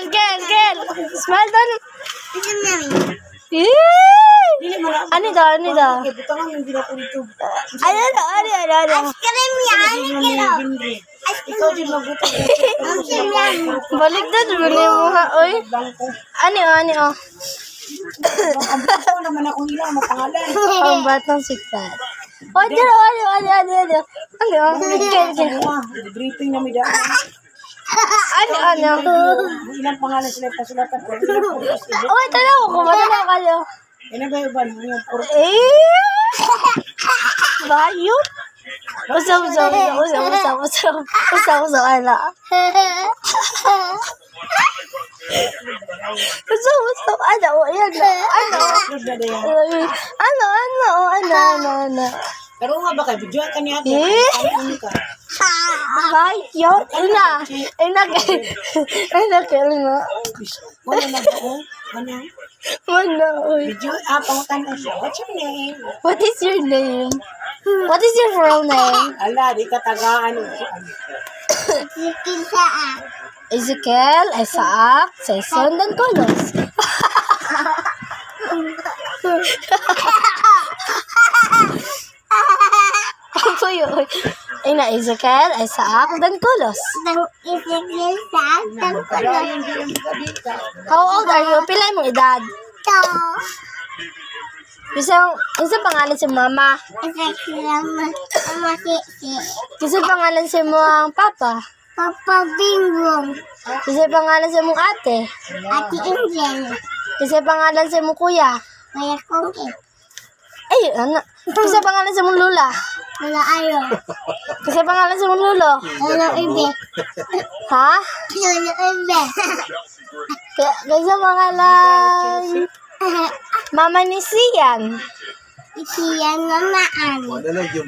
Kel. Smile doon. Ano daw? Ano? Ikaw din magutom. Balik doon. Balik mo ha. Uy. Ano? Ako naman ako ilang mapangalan. Ang batang sikat. Ano? Kel. Briefing na may daan. Ano? Ilang pangalan sila pasulatan ko. Uy, tanaw ko. Madala kayo. Ano ba yung ban? Bayot? Usap, ala. Ano, ayan na. Ano. Pero nga ba kayo? Video ka niya. Bayot? Ina, kailan nga. Wala na ba ko? Mana, uy. Video, pangutan na siya. What's your name? What is your name? What is your real name? Ala, di ka tagaan. Ezekiel, Isaac, Saison, dan Kolos. Apa yun? Ina, Ezekiel, Isaac, dan Kolos. How old are you? Pila mong edad? Isang pangalan si mama. Isang pangalan si mo ang papa. Papa Bingbong. Isang pangalan si mong ate. Ate Angel. Isang pangalan si mong kuya. Kuya Kongkit. Ay, ano? Isang pangalan si mong lula. Wala ayaw. Isang pangalan si mong lulo. Wala ibe. Ha? Wala ibe. Isang pangalan mama ni Sian. Isiyan namaan.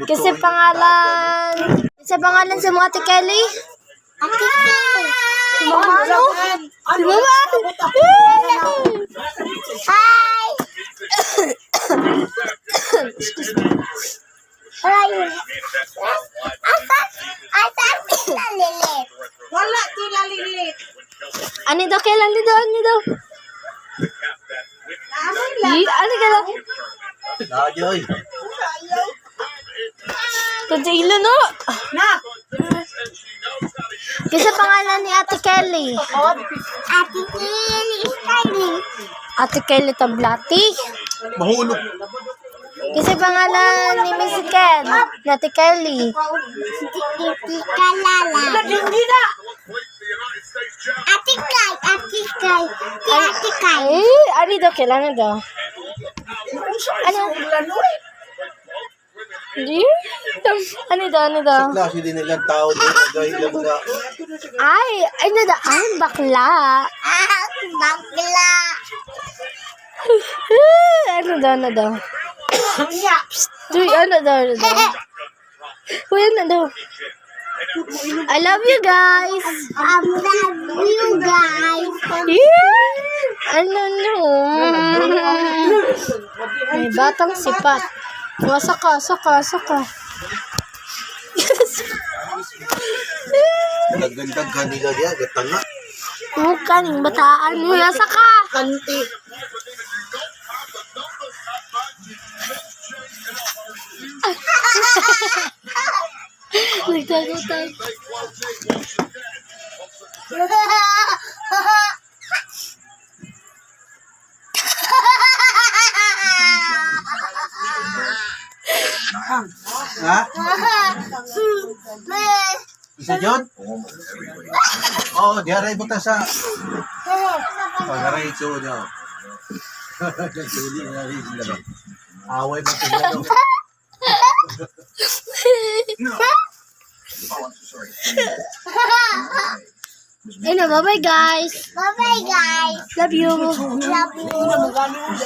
Kasi pangalan sa mga Ate Kelly. Ate Kay. Mama, ano? Si Mama. Hi! Ayun. Asan sila lilit? Wala, sila lilit. Ano daw? Kailan nito? Ano ka lang? Najoy. Kunti ilo, no? Nak! Kasi pangalan ni Ate Kelly. Ate Kili Skyling. Ate Kelly Tablati. Mahulog. Kasi pangalan ni Miss Ken. Ate Kelly. Titi Kalala. Hindi na! Ate Kay. Ate Kay. Si Ate Kay. Ano daw? Kailangan daw. Ano? Hindi? Ano daw? Sa klase din nilang tao din. Nagay lang na. Ay, bakla. Bakla. Ano daw? Uy, ano daw? Uy, ano daw? I love you guys. I love you guys. Ano no? May batang sipat. Saka. Nagandang kanila niya. Gatanga. Bukan, bataan mo. Saka. Kanti. Nagtagutag. Ha? Isa John? Oo, diaray mo ta sa... Pagaray ito niya. Nagsuli na rin sila ba? Away mo sila. Bye-bye guys. Bye-bye guys. Love you. Love you.